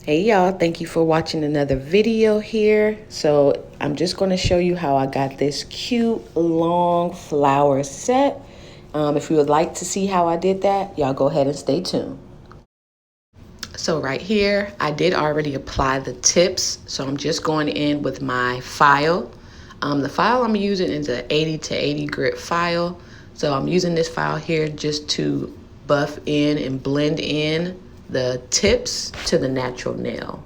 Hey y'all, thank you for watching another video here. So I'm just going to show you how I got this cute long flower set. If you would like to see how I did that, y'all go ahead and stay tuned. So right here, I did already apply the tips. So I'm just going in with my file. The file I'm using is an 80 to 80 grit file. So I'm using this file here just to buff in and blend in the tips to the natural nail.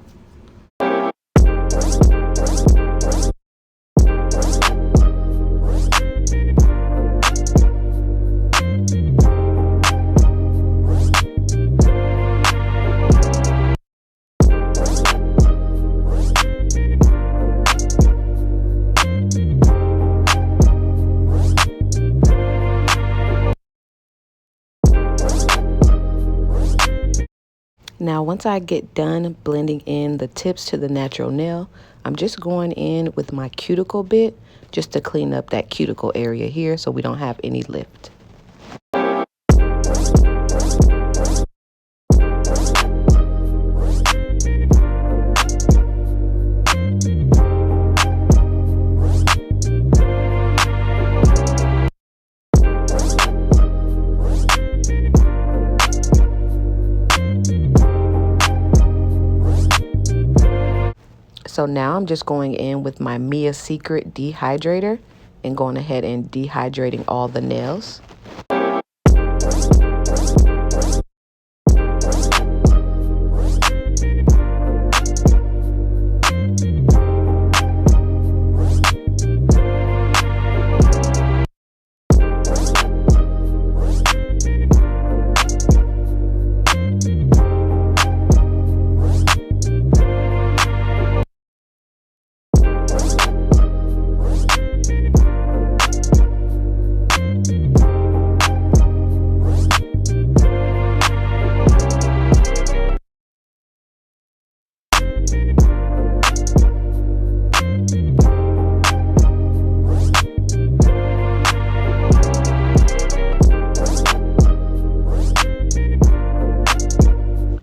Now, once I get done blending in the tips to the natural nail, I'm just going in with my cuticle bit just to clean up that cuticle area here so we don't have any lift. So now I'm just going in with my Mia Secret dehydrator and going ahead and dehydrating all the nails.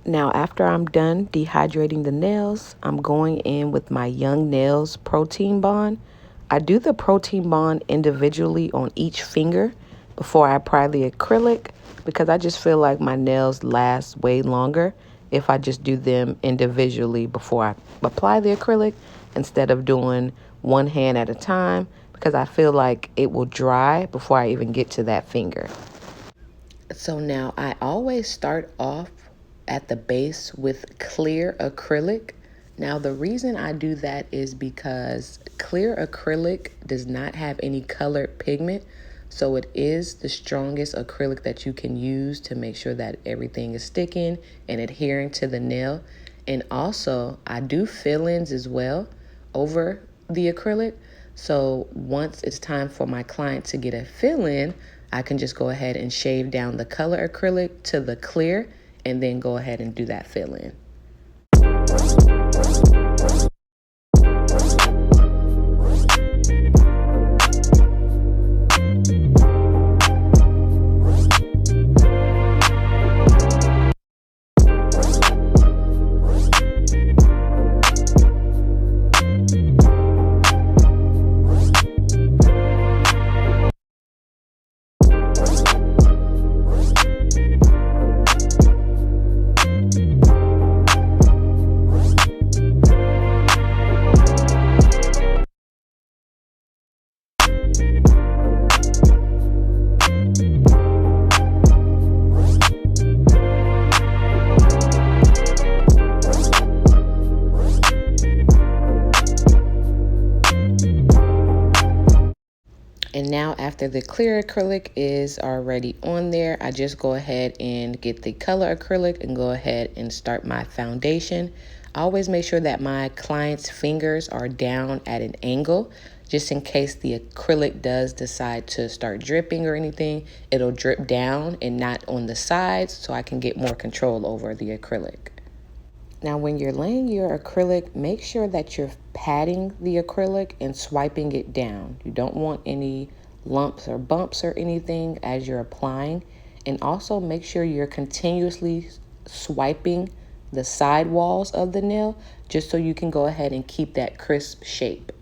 Now, after I'm done dehydrating the nails, I'm going in with my Young Nails Protein Bond. I do the Protein Bond individually on each finger before I apply the acrylic because I just feel like my nails last way longer if I just do them individually before I apply the acrylic instead of doing one hand at a time because I feel like it will dry before I even get to that finger. So now I always start off at the base with clear acrylic. Now the reason I do that is because clear acrylic does not have any colored pigment. So it is the strongest acrylic that you can use to make sure that everything is sticking and adhering to the nail. And also I do fill-ins as well over the acrylic. So once it's time for my client to get a fill-in, I can just go ahead and shave down the color acrylic to the clear and then go ahead and do that fill-in. And now after the clear acrylic is already on there, I just go ahead and get the color acrylic and go ahead and start my foundation. I always make sure that my client's fingers are down at an angle, just in case the acrylic does decide to start dripping or anything. It'll drip down and not on the sides so I can get more control over the acrylic. Now, when you're laying your acrylic, make sure that you're patting the acrylic and swiping it down. You don't want any lumps or bumps or anything as you're applying. And also make sure you're continuously swiping the side walls of the nail, just so you can go ahead and keep that crisp shape.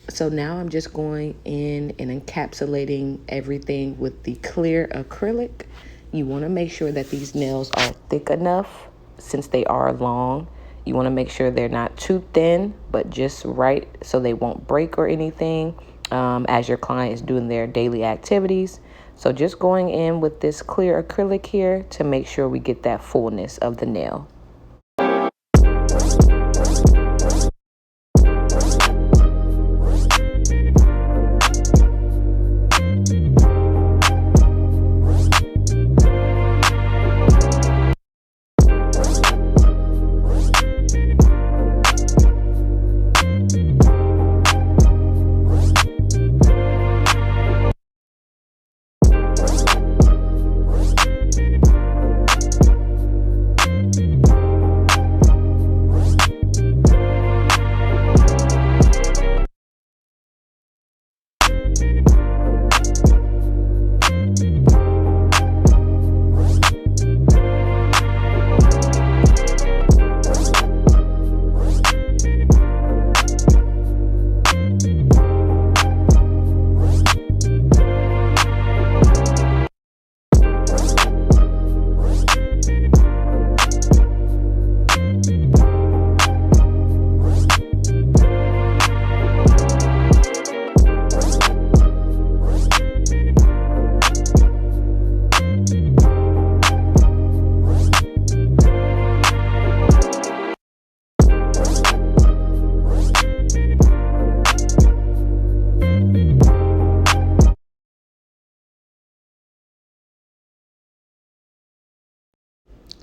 So now I'm just going in and encapsulating everything with the clear acrylic. You want to make sure that these nails are thick enough since they are long. You want to make sure they're not too thin, but just right so they won't break or anything as your client is doing their daily activities. So just going in with this clear acrylic here to make sure we get that fullness of the nail.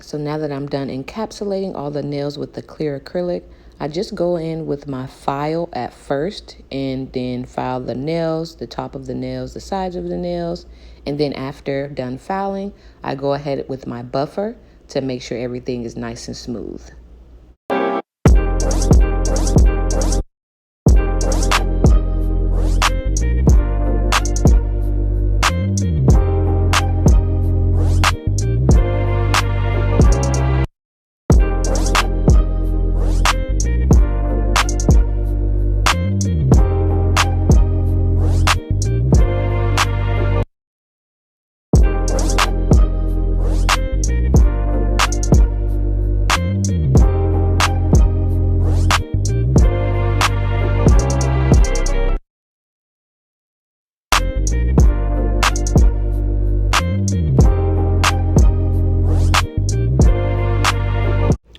So now that I'm done encapsulating all the nails with the clear acrylic, I just go in with my file at first and then file the nails, the top of the nails, the sides of the nails. And then after done filing, I go ahead with my buffer to make sure everything is nice and smooth.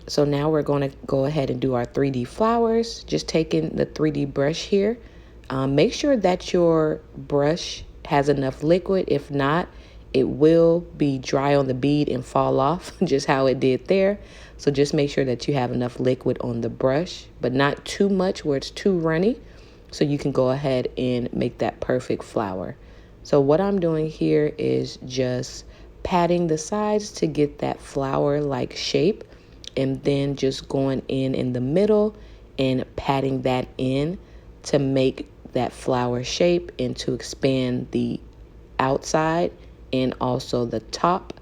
So now we're going to go ahead and do our 3D flowers. Just taking the 3D brush here. Make sure that your brush has enough liquid. If not, it will be dry on the bead and fall off, just how it did there. So just make sure that you have enough liquid on the brush, but not too much where it's too runny. So you can go ahead and make that perfect flower. So what I'm doing here is just patting the sides to get that flower-like shape, and then just going in the middle and patting that in to make that flower shape and to expand the outside and also the top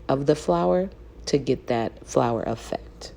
of the flower to get that flower effect.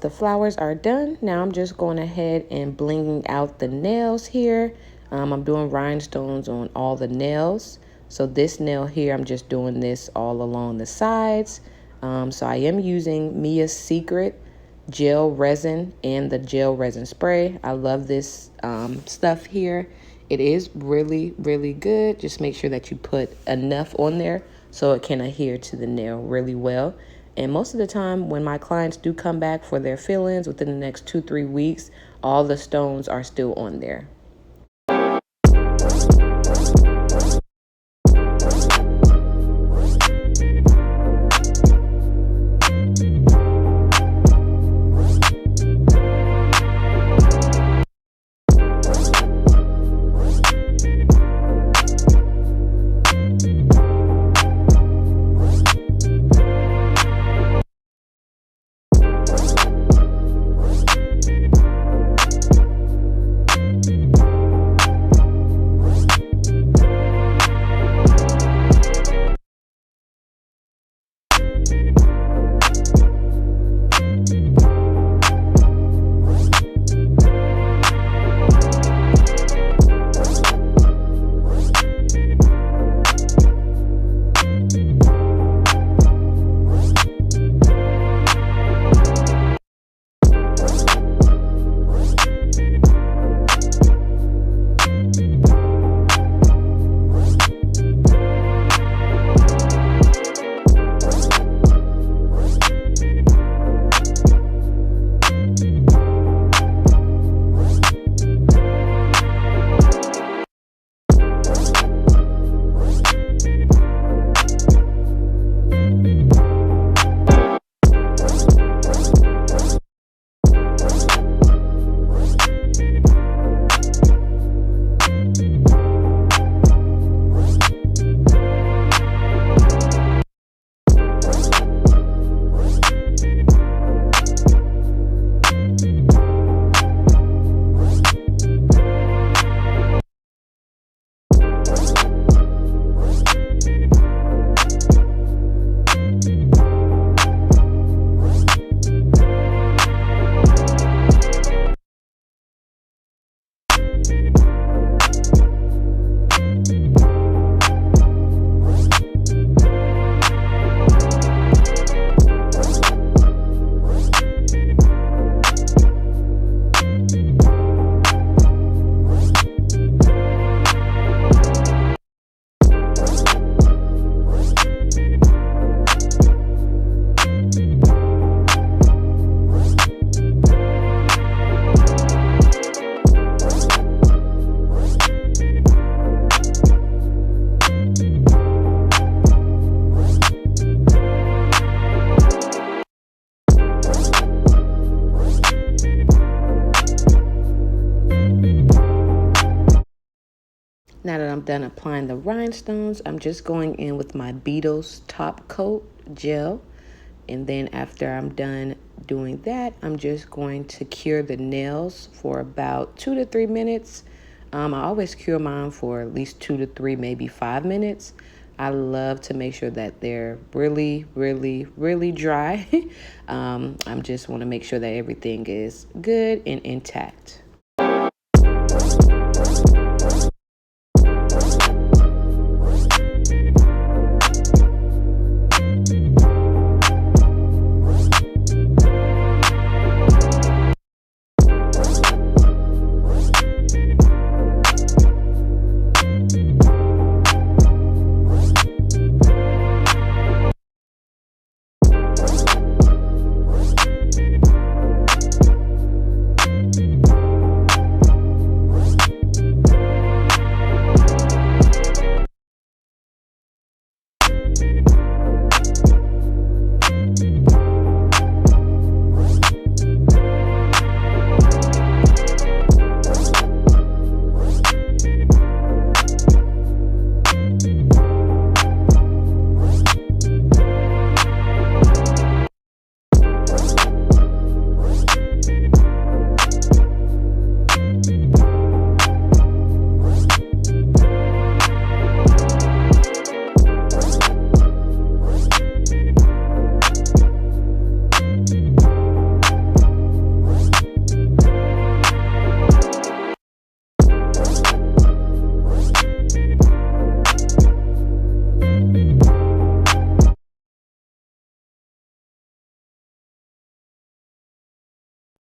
the flowers are done, now I'm just going ahead and blinging out the nails here. I'm doing rhinestones on all the nails. So this nail here, I'm just doing this all along the sides. So I am using Mia's Secret gel resin and the gel resin spray. I love this stuff here. It is really, really good. Just make sure that you put enough on there so it can adhere to the nail really well. And most of the time when my clients do come back for their fill-ins within the next 2-3 weeks, all the stones are still on there. Now that I'm done applying the rhinestones, I'm just going in with my Beetles Top Coat Gel. And then after I'm done doing that, I'm just going to cure the nails for about 2 to 3 minutes. I always cure mine for at least 2 to 3, maybe 5 minutes. I love to make sure that they're really, really, really dry. I just want to make sure that everything is good and intact.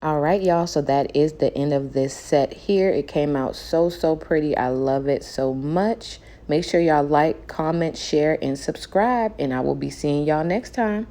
All right, y'all. So that is the end of this set here. It came out so pretty. I love it so much. Make sure y'all like, comment, share, and subscribe. And I will be seeing y'all next time.